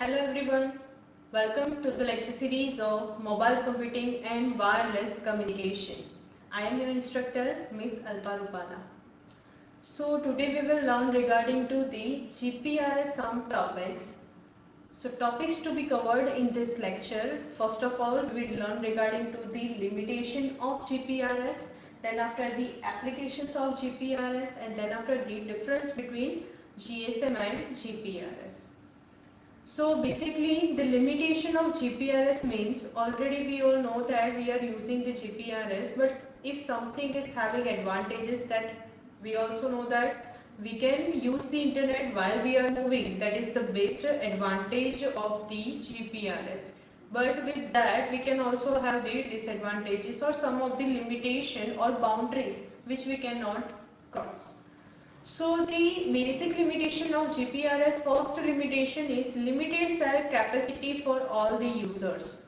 Hello everyone, welcome to the lecture series of Mobile Computing and Wireless Communication. I am your instructor Miss Alpa Rupala. So today we will learn regarding to the GPRS some topics. So topics to be covered in this lecture. First of all, we will learn regarding to the limitation of GPRS, then after the applications of GPRS, and then after the difference between GSM and GPRS. So basically the limitation of GPRS means already we all know that we are using the GPRS, but if something is having advantages, that we also know that we can use the internet while we are moving. That is the best advantage of the GPRS. But with that we can also have the disadvantages or some of the limitation or boundaries which we cannot cross. So the basic limitation of GPRS, first limitation is limited cell capacity for all the users.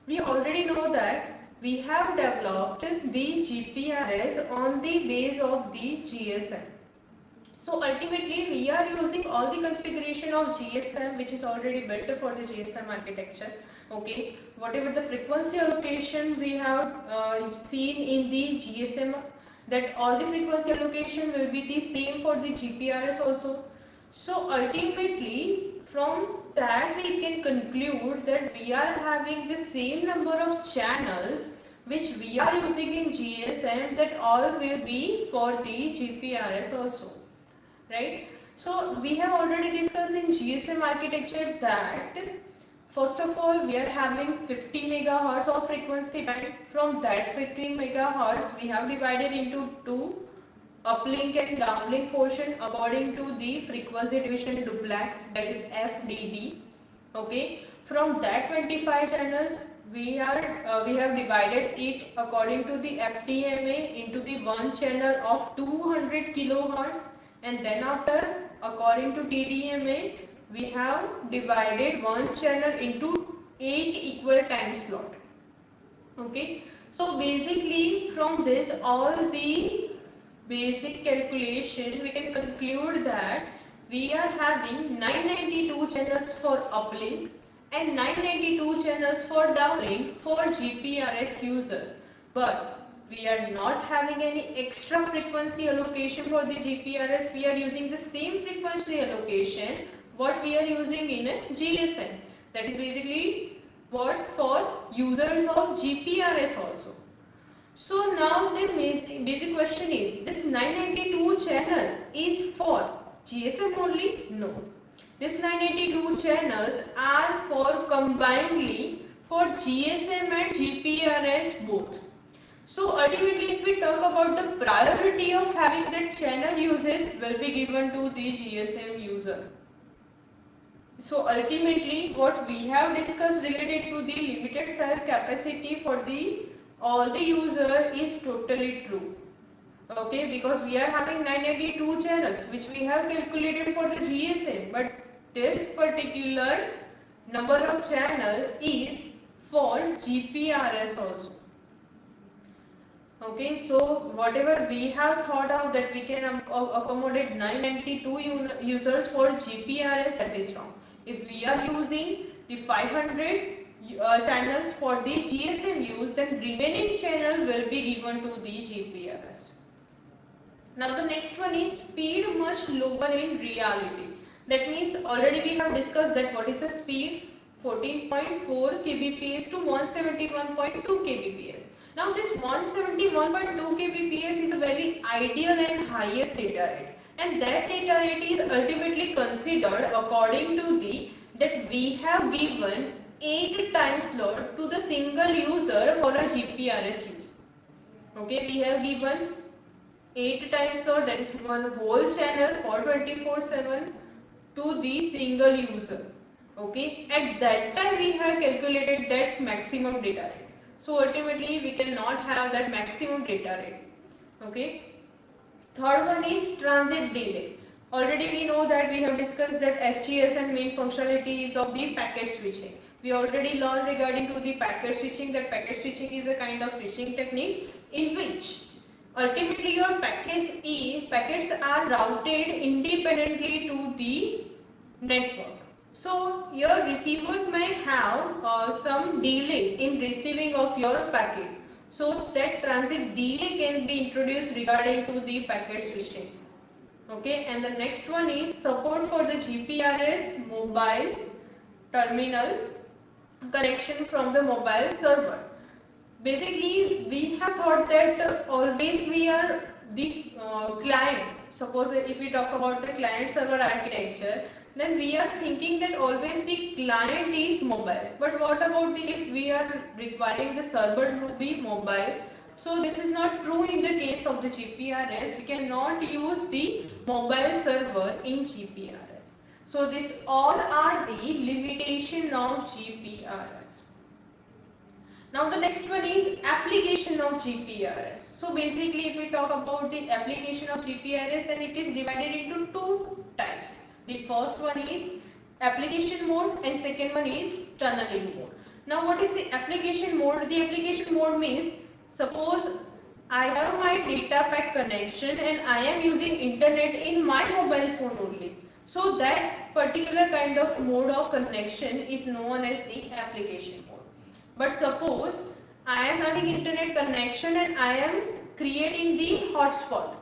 We already know that we have developed the GPRS on the base of the GSM. So ultimately we are using all the configuration of GSM which is already built for the GSM architecture. Okay, whatever the frequency allocation we have seen in the GSM, that all the frequency allocation will be the same for the GPRS also. So ultimately from that we can conclude that we are having the same number of channels which we are using in GSM, that all will be for the GPRS also, right? So we have already discussed in GSM architecture that first of all we are having 50 megahertz of frequency band. From that 50 megahertz we have divided into two uplink and downlink portion according to the frequency division duplex, that is FDD. Okay, from that 25 channels we have divided it according to the FDMA into the one channel of 200 kilohertz, and then after according to TDMA we have divided one channel into 8 equal time slot. Okay, so basically from this all the basic calculation we can conclude that we are having 992 channels for uplink and 992 channels for downlink for GPRS user, but we are not having any extra frequency allocation for the GPRS. We are using the same frequency allocation what we are using in a GSM, that is basically what for users of GPRS also. So now the basic question is, this 992 channel is for GSM only? No. This 992 channels are for combinedly for GSM and GPRS both. So ultimately if we talk about the priority of having that channel uses will be given to the GSM user. So ultimately what we have discussed related to the limited cell capacity for the all the user is totally true. Okay, because we are having 992 channels which we have calculated for the GSM, but this particular number of channel is for GPRS also. Okay, so whatever we have thought of that we can accommodate 992 users for GPRS, that is wrong. If we are using the 500 channels for the GSM use, then remaining channel will be given to the GPRS. Now the next one is speed much lower in reality. That means already we have discussed that what is the speed, 14.4 kbps to 171.2 kbps. Now this 171.2 kbps is a very ideal and highest data rate, and that data rate is ultimately considered according to the that we have given 8 time slot to the single user for a GPRS use. Okay, we have given 8 time slot, that is one whole channel for 24/7 to the single user. Okay, at that time we have calculated that maximum data rate. So ultimately we cannot have that maximum data rate. Okay, third one is transit delay. Already we know that we have discussed that SGSM main functionalities of the packet switching. We already learned regarding to the packet switching that packet switching is a kind of switching technique in which ultimately your packets are routed independently to the network. So your receiver may have some delay in receiving of your packet. So that transit delay can be introduced regarding to the packet switching. Okay, and the next one is support for the GPRS mobile terminal connection from the mobile server. Basically, we have thought that always we are the client. Suppose if we talk about the client server architecture, then we are thinking that always the client is mobile. But what about the if we are requiring the server to be mobile? So this is not true in the case of the GPRS. We cannot use the mobile server in GPRS. So this all are the limitation of GPRS. Now the next one is application of GPRS. So basically if we talk about the application of GPRS, then it is divided into two types. The first one is application mode and second one is tunneling mode. Now what is the application mode? The application mode means suppose I have my data pack connection and I am using internet in my mobile phone only. So that particular kind of mode of connection is known as the application mode. But suppose I am having internet connection and I am creating the hotspot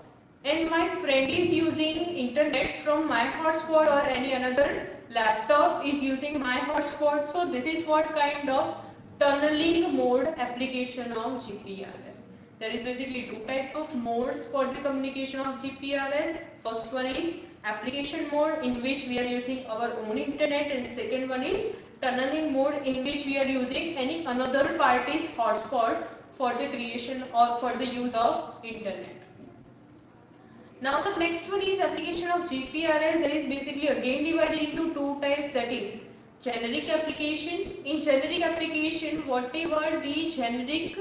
and my friend is using internet from my hotspot or any another laptop is using my hotspot. So this is what kind of tunneling mode application of GPRS. There is basically two types of modes for the communication of GPRS. First one is application mode in which we are using our own internet, and second one is tunneling mode in which we are using any another party's hotspot for the creation or for the use of internet. Now the next one is application of GPRS. That is basically again divided into two types, that is generic application. In generic application, whatever the generic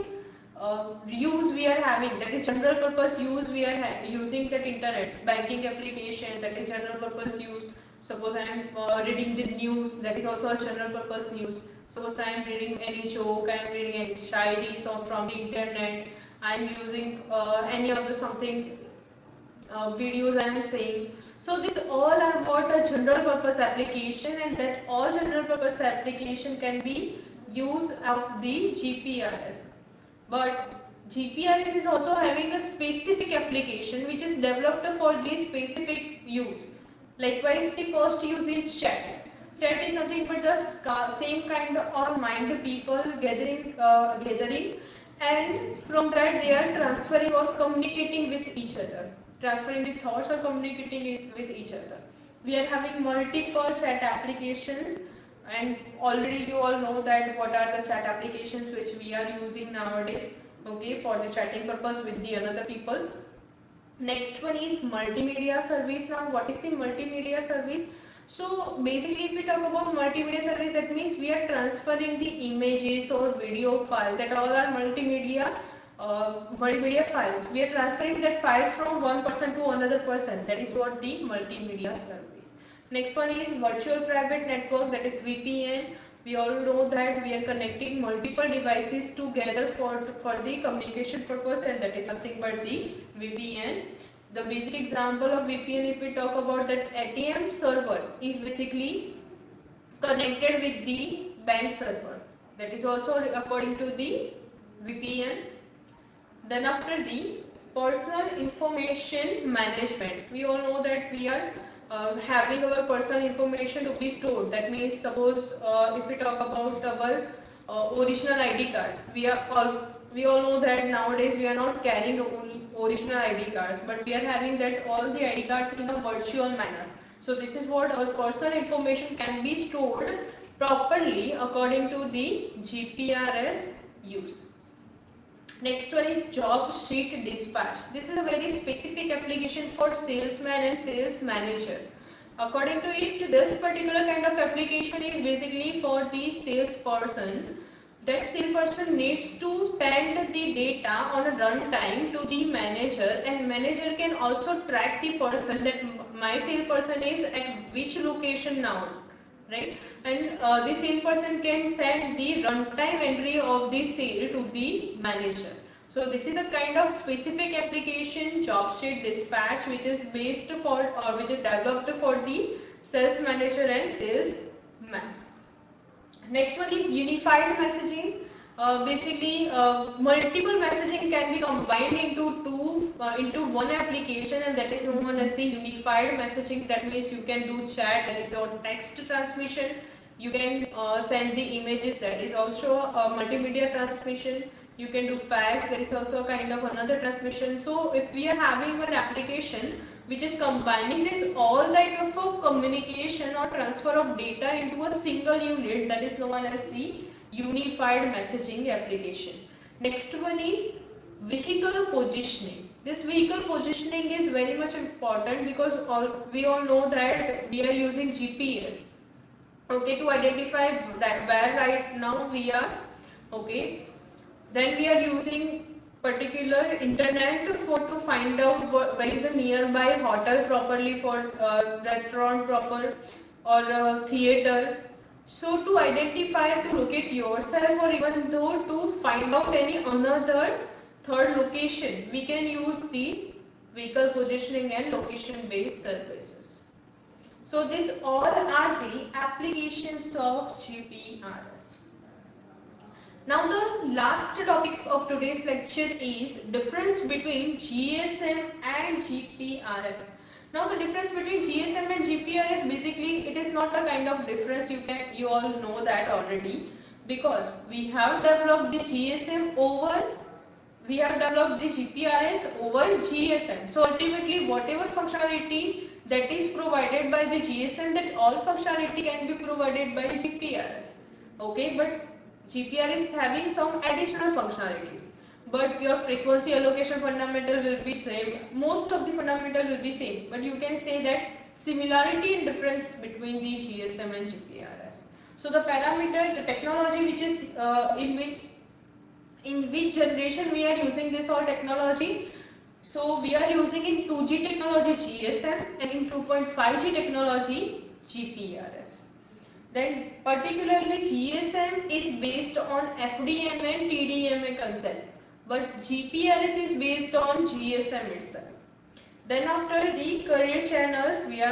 use we are having, that is general purpose use, we are using that internet banking application, that is general purpose use. Suppose I am reading the news, that is also a general purpose news. Suppose I am reading any joke, I am reading any shairis or from the internet, I am using any of the something videos I am saying. So these all are what a general purpose application, and that all general purpose application can be used of the GPRS. But GPRS is also having a specific application which is developed for the specific use. Likewise, the first use is chat. Chat is nothing but the same kind of mind people gathering, and from that they are transferring or communicating with each other, transferring the thoughts or communicating it with each other. We are having multiple chat applications, and already you all know that what are the chat applications which we are using nowadays, okay, for the chatting purpose with the another people. Next one is multimedia service. Now what is the multimedia service? So basically if we talk about multimedia service, that means we are transferring the images or video files, that all are multimedia files. We are transferring that files from one person to another person. That is what the multimedia service. Next one is virtual private network, that is VPN. We all know that we are connecting multiple devices together for the communication purpose, and that is nothing but the VPN. The basic example of VPN, if we talk about that ATM server is basically connected with the bank server. That is also according to the VPN. Then after the personal information management, we all know that we are having our personal information to be stored. That means suppose if we talk about our original ID cards, we all know that nowadays we are not carrying only original ID cards, but we are having that all the ID cards in a virtual manner. So this is what our personal information can be stored properly according to the GPRS use. Next one is job sheet dispatch. This is a very specific application for salesman and sales manager. According to it, this particular kind of application is basically for the salesperson. That salesperson needs to send the data on a runtime to the manager, and manager can also track the person that my salesperson is at which location now, right? And the salesperson can send the runtime entry of the sale to the manager. So this is a kind of specific application, job sheet dispatch, which is based for which is developed for the sales manager and sales Next one is unified messaging. Basically, multiple messaging can be combined into one application, and that is known as the unified messaging. That means you can do chat, that is your text transmission. You can send the images, that is also a multimedia transmission. You can do fax, that is also a kind of another transmission. So if we are having one application which is combining this all type of communication or transfer of data into a single unit, that is known as the unified messaging application. Next one is vehicle positioning. This vehicle positioning is very much important because we all know that we are using GPS, okay, to identify where right now we are, okay. Then we are using particular internet for to find out where is a nearby hotel properly, for restaurant proper, or theater. So to identify, to locate yourself, or even though to find out any another third location, we can use the vehicle positioning and location based services. So these all are the applications of GPRS. Now the last topic of today's lecture is difference between GSM and GPRS. Now the difference between GSM and GPRS, basically it is not a kind of difference, you all know that already, because we have developed the GPRS over GSM. So ultimately whatever functionality that is provided by the GSM, that all functionality can be provided by GPRS. Okay, but GPRS is having some additional functionalities. But your frequency allocation fundamental will be same. Most of the fundamental will be same. But you can say that similarity and difference between the GSM and GPRS. So the parameter, the technology which is in which generation we are using this all technology. So we are using in 2G technology GSM, and in 2.5G technology GPRS. Then particularly GSM is based on FDMA and TDMA concept, but GPRS is based on GSM itself. Then after the carrier channels, we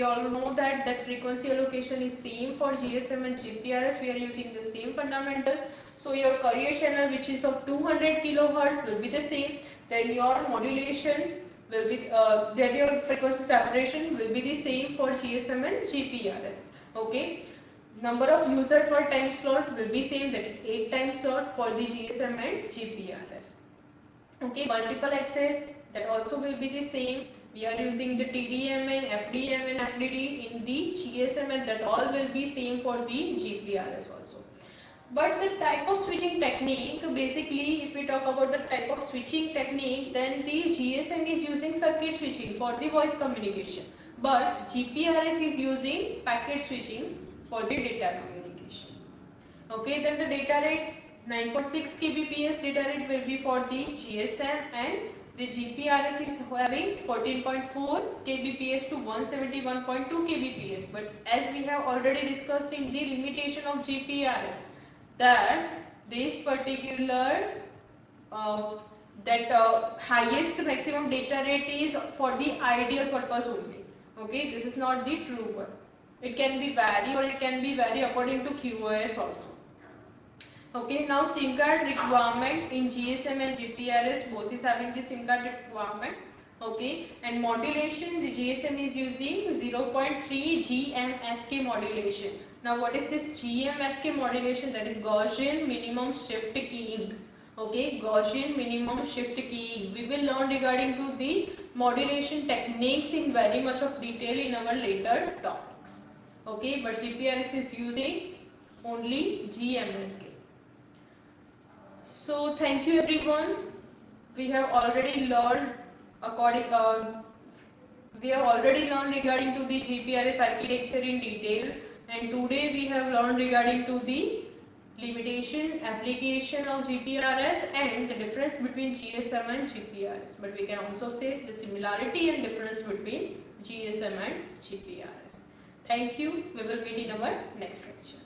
all know that frequency allocation is same for GSM and GPRS. We are using the same fundamental. So your carrier channel, which is of 200 kilohertz, will be the same. Then your modulation will be then your frequency separation will be the same for GSM and GPRS. Okay. Number of user per time slot will be same, that is 8 time slot for the GSM and GPRS. Okay, multiple access, that also will be the same. We are using the TDMA, FDMA and FDD in the GSM, and that all will be same for the GPRS also. But the type of switching technique, basically if we talk about the type of switching technique, then the GSM is using circuit switching for the voice communication, but GPRS is using packet switching for the data communication. Okay, then the data rate 9.6 kbps data rate will be for the GSM, and the GPRS is having 14.4 kbps to 171.2 kbps. But as we have already discussed in the limitation of GPRS, that this particular highest maximum data rate is for the ideal purpose only. Okay, this is not the true one. It can be vary, or it can be vary according to QoS also. Okay, now SIM card requirement in GSM and GPRS both is having the SIM card requirement. Okay, and modulation, the GSM is using 0.3 GMSK modulation. Now what is this GMSK modulation? That is Gaussian minimum shift keying. Okay, Gaussian minimum shift keying. We will learn regarding to the modulation techniques in very much of detail in our later topics. Okay, but GPRS is using only GMSK. So thank you everyone. We have already learned regarding to the GPRS architecture in detail, and today we have learned regarding to the limitation, application of GPRS, and the difference between GSM and GPRS. But we can also say the similarity and difference between GSM and GPRS. Thank you. We will meet in our next lecture.